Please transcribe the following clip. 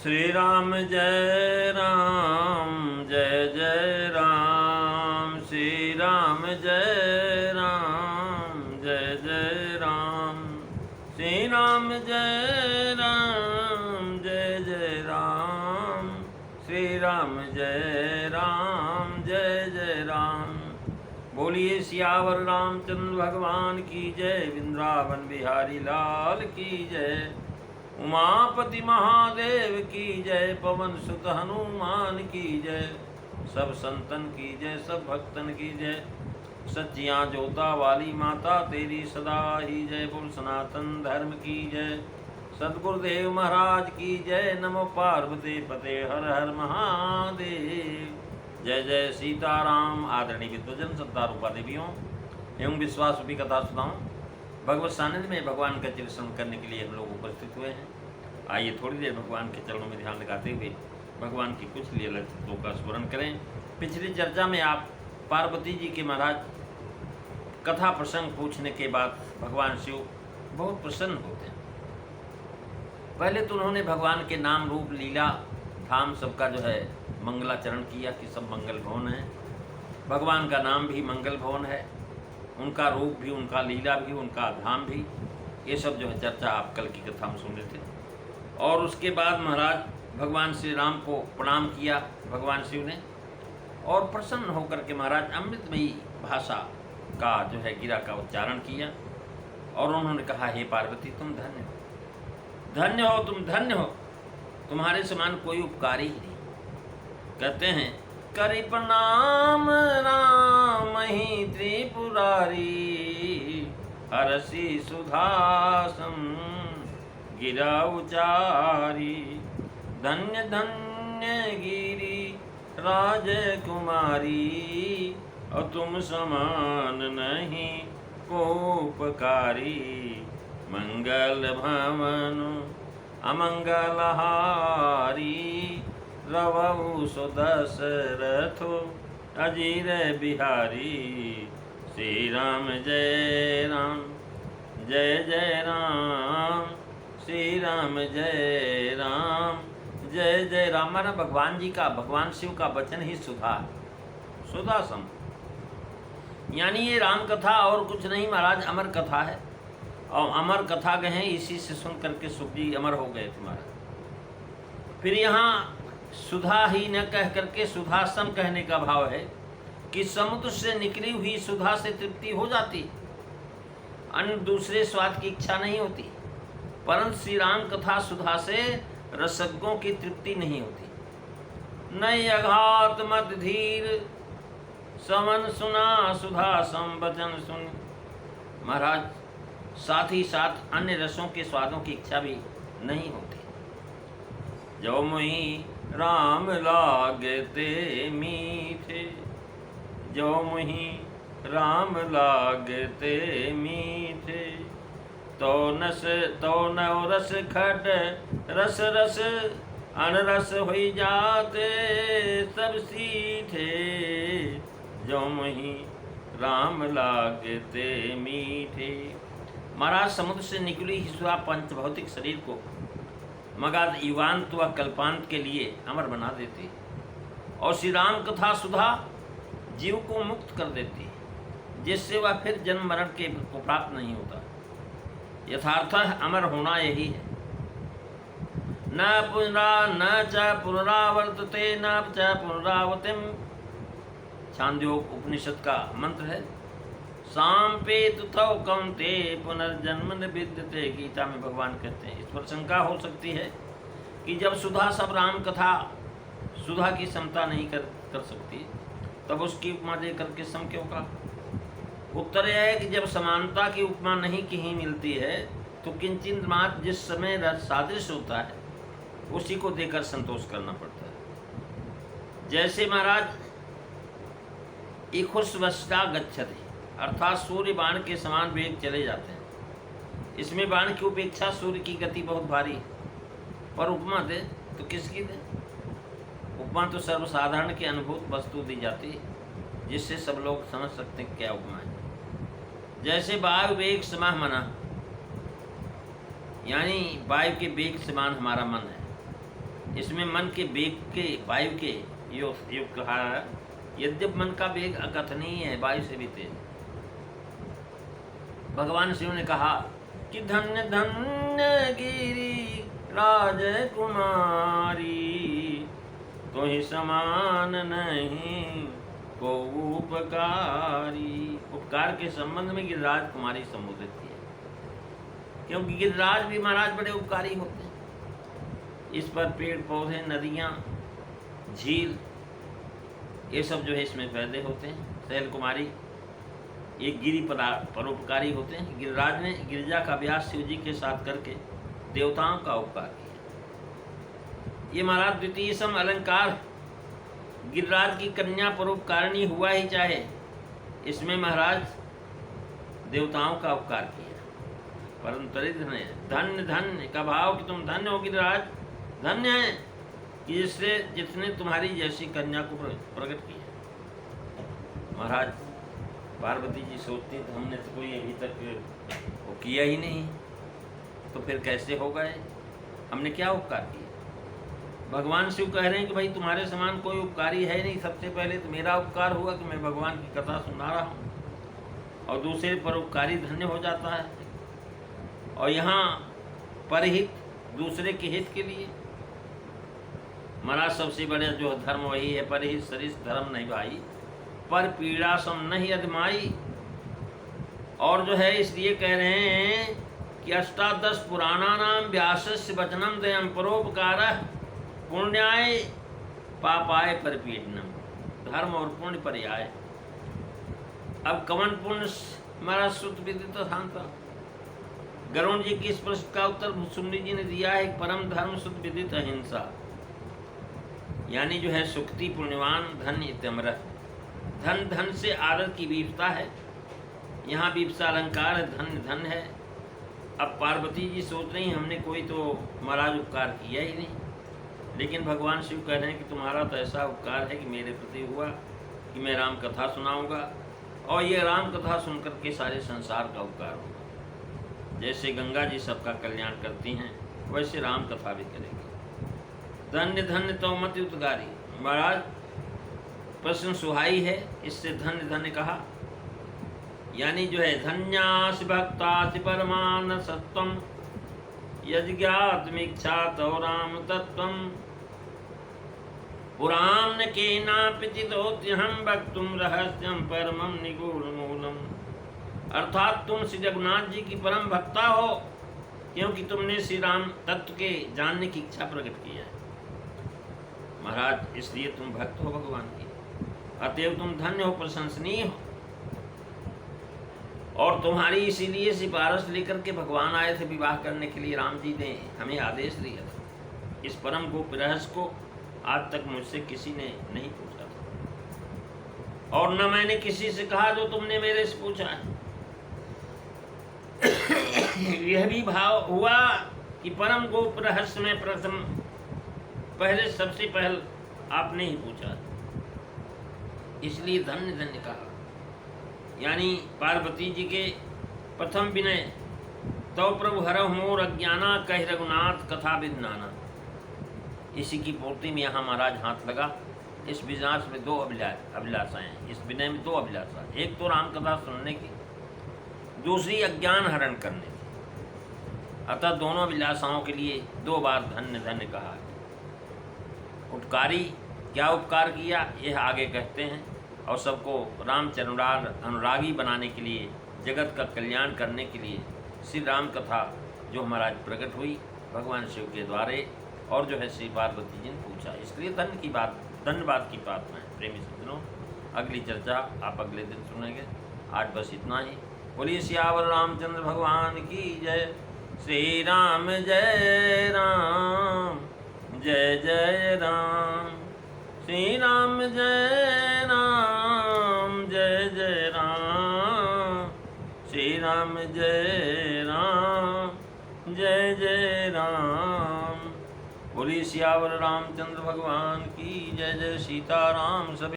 श्री राम जय राम जय जय राम। श्री राम जय राम जय जय राम। श्री राम जय राम जय जय राम। श्री राम जय राम जय जय राम। बोलिए सियावर रामचंद्र भगवान की जय। वृंदावन बिहारी लाल की जय। उमापति महादेव की जय। पवन सुत हनुमान की जय। सब संतन की जय, सब भक्तन की जय। सच्चियाँ जोता वाली माता तेरी सदा ही जय। बोल सनातन धर्म की जय। सद्गुरुदेव महाराज की जय। नमो पार्वती पते हर हर महादेव। जय जय सीताराम। आदरणीय विद्वजन, श्रद्धा रूपा देवियों एवं विश्वास रूपी कथा सुनाऊं। भगवत सानिध्य में भगवान का चिंतन करने के लिए हम लोग उपस्थित हुए हैं। आइए थोड़ी देर भगवान के चरणों में ध्यान लगाते हुए भगवान की कुछ लीला चित्रों का स्मरण करें। पिछली चर्चा में आप पार्वती जी के महाराज कथा प्रसंग पूछने के बाद भगवान शिव बहुत प्रसन्न होते हैं। पहले तो उन्होंने भगवान के नाम रूप लीला धाम सबका जो है मंगलाचरण किया कि सब मंगल भवन है। भगवान का नाम भी मंगल भवन है, उनका रूप भी, उनका लीला भी, उनका धाम भी। ये सब जो है चर्चा आप कल की कथा में सुन रहे थे। और उसके बाद महाराज भगवान श्री राम को प्रणाम किया भगवान शिव ने, और प्रसन्न होकर के महाराज अमृतमयी भाषा का जो है गिरा का उच्चारण किया। और उन्होंने कहा, हे पार्वती तुम धन्य हो, धन्य हो, तुम धन्य हो, तुम्हारे समान कोई उपकारी ही नहीं। कहते हैं, करि प्रणाम राम ही त्रिपुरारी। हरसि सुधासम गिरा उचारी। धन्य धन्य गिरी राजकुमारी। और तुम समान नहीं कोपकारी। मंगल भवन अमंगलहारी। रवौ सुदशरथो अजीर बिहारी। श्री राम जय राम जय जय राम। श्री राम जय राम जय जय राम। माना भगवान जी का, भगवान शिव का वचन ही सुधा, सुधा सम, यानी ये राम कथा और कुछ नहीं महाराज, अमर कथा है। और अमर कथा गए हैं, इसी से सुन करके सुख जी अमर हो गए थे महाराज। फिर यहाँ सुधा ही न कह करके सुधासम कहने का भाव है कि समुद्र से निकली हुई सुधा से तृप्ति हो जाती, अन्य दूसरे स्वाद की इच्छा नहीं होती। परंतु श्री राम कथा सुधा से रसज्ञों की तृप्ति नहीं होती। नय अघात मत धीर समन सुना सुधा सम वचन सुन। महाराज साथ ही साथ अन्य रसों के स्वादों की इच्छा भी नहीं होती। जो मुहि राम लागते मीठे। जो मुहि राम लागते मीठे। तो नव रस खट रस रस अनरस हुई जाते सब सीठे। जो मुहि राम लागते मीठे। महाराज समुद्र से निकली ही सुधा पंच भौतिक शरीर को मगाध युगांत व कल्पांत के लिए अमर बना देती, और श्री राम कथा सुधा जीव को मुक्त कर देती, जिससे वह फिर जन्म मरण के को प्राप्त नहीं होता। यथार्थ अमर होना यही है। न च पुनरावर्तते न च पुनरावृत्तिम। छांदोग्य उपनिषद का मंत्र है। सांपेत तव कौन्ते पुनर्जन्म न विद्यते। गीता में भगवान कहते हैं। इस पर शंका हो सकती है कि जब सुधा सब राम कथा सुधा की समता नहीं कर सकती, तब उसकी उपमा दे करके सम क्यों कहा? उत्तर यह है कि जब समानता की उपमा नहीं कहीं मिलती है, तो किंचित मात्र जिस समय सादृश्य होता है उसी को देकर संतोष करना पड़ता है। जैसे महाराज इखुस्वष्टा गच्छति, अर्थात सूर्य बाण के समान वेग चले जाते हैं। इसमें बाण की उपेक्षा सूर्य की गति बहुत भारी, पर उपमा दे तो किसकी दे? उपमा तो सर्वसाधारण की अनुभूत वस्तु दी जाती है, जिससे सब लोग समझ सकते हैं क्या उपमा है। जैसे वायु वेग समान मना, यानी वायु के वेग समान हमारा मन है। इसमें मन के वेग के वायु के योग कहा है। यद्यप मन का वेग अकथनीय है, वायु से भी तेज। भगवान शिव ने कहा कि धन्य धन्य गिरि राजकुमारी, तो ही समान नहीं को उपकारी। उपकार के संबंध में गिरिराज कुमारी संबोधित की है, क्योंकि गिरिराज भी महाराज बड़े उपकारी होते हैं। इस पर पेड़ पौधे, नदियाँ, झील, ये सब जो है इसमें पैदा होते हैं। शैल कुमारी एक गिरि परोपकारी होते हैं। गिरिराज ने गिरिजा का व्यास शिव जी के साथ करके देवताओं का उपकार किया। ये महाराज द्वितीय सम अलंकार गिरिराज की कन्या परोपकारिणी हुआ ही चाहे, इसमें महाराज देवताओं का उपकार किया। परंतु धन्य धन्य का भाव कि तुम धन्य हो गिरिराज, धन्य है कि जिसने तुम्हारी जैसी कन्या को प्रकट किया। महाराज पार्वती जी सोचती तो हमने तो कोई अभी तक वो किया ही नहीं, तो फिर कैसे हो गए, हमने क्या उपकार किया। भगवान शिव कह रहे हैं कि भाई तुम्हारे समान कोई उपकारी है नहीं। सबसे पहले तो मेरा उपकार हुआ कि मैं भगवान की कथा सुना रहा हूँ, और दूसरे परोपकारी धन्य हो जाता है। और यहाँ परहित, दूसरे के हित के लिए महाराज सबसे बड़े जो धर्म वही है, परहित सरिस धर्म नहीं भाई, पर पीड़ा सम नहीं अदमाई। और जो है इसलिए कह रहे हैं कि अष्टादश पुराणा नाम व्यासस्य वचनम दयम परोपकार पुण्याय पापाय परिपीडनम। धर्म और पुण्य पर्याय। अब कवन पुण्य महाराज श्रुत विदित शांता। गरुण जी की इस प्रश्न का उत्तर सुमरी जी ने दिया है, परम धर्म श्रुत विदित अहिंसा, यानी जो है सुक्ति पुण्यवान धन इत्यमरः। धन धन से आदर की विविधता है, यहाँ विविधता अलंकार है, धन धन है। अब पार्वती जी सोच रही हमने कोई तो महाराज उपकार किया ही नहीं, लेकिन भगवान शिव कह रहे हैं कि तुम्हारा तो ऐसा उपकार है कि मेरे प्रति हुआ कि मैं राम कथा सुनाऊंगा, और ये राम कथा सुनकर के सारे संसार का उपकार होगा। जैसे गंगा जी सबका कल्याण करती हैं, वैसे राम कथा भी करेगी। धन्य धन्य तो मति उद्गारी। महाराज प्रश्न सुहाई है, इससे धन्य धन्य कहा, यानी जो है धन्यास भक्तासि परमान सत्वम यज्ञात्मिक्षा तो राम तत्वम पुराण के नापिचितोत्यहम वक्तुम रहस्यम परमम निगूढ़ मूलम। अर्थात तुम श्री रघुनाथ जी की परम भक्ता हो, क्योंकि तुमने श्री राम तत्व के जानने की इच्छा प्रकट की है। महाराज इसलिए तुम भक्त हो भगवान की, अतएव तुम धन्य हो, प्रशंसनीय हो। और तुम्हारी इसीलिए सिफारिश लेकर के भगवान आए थे विवाह करने के लिए। राम जी ने हमें आदेश दिया था। इस परम गुप्त रहस्य को आज तक मुझसे किसी ने नहीं पूछा था, और न मैंने किसी से कहा जो तुमने मेरे से पूछा है। यह भी भाव हुआ कि परम गुप्त रहस्य में प्रथम पहले सबसे पहले आपने ही पूछा, इसलिए धन्य धन्य कहा। यानी पार्वती जी के प्रथम विनय तो प्रभु हरहु मोर अज्ञाना कह रघुनाथ कथा विज्ञाना। इसी की पूर्ति में यहाँ महाराज हाथ लगा। इस विनाश में दो अभिलाषाएं हैं, इस विनय में दो अभिलाषा, एक तो राम कथा सुनने की, दूसरी अज्ञान हरण करने की। अतः दोनों अभिलाषाओं के लिए दो बार धन्य धन्य कहा। उपकारी क्या उपकार किया यह आगे कहते हैं, और सबको रामचंद्रार अनुरागी बनाने के लिए, जगत का कल्याण करने के लिए श्री राम कथा जो महाराज प्रकट हुई भगवान शिव के द्वारे, और जो है श्री पार्वती जी ने पूछा। इसलिए धन्यवाद की प्रार्थना है प्रेमी सज्जनों। अगली चर्चा आप अगले दिन सुनेंगे। आज बस इतना ही। बोलिए सियावर रामचंद्र भगवान की जय। श्री राम जय राम, जय जय राम। श्री राम जय राम, जय जय राम। श्री राम जय राम, जय जय राम। बोलिए सियावर रामचंद्र भगवान की जय। जय सीताराम। सभी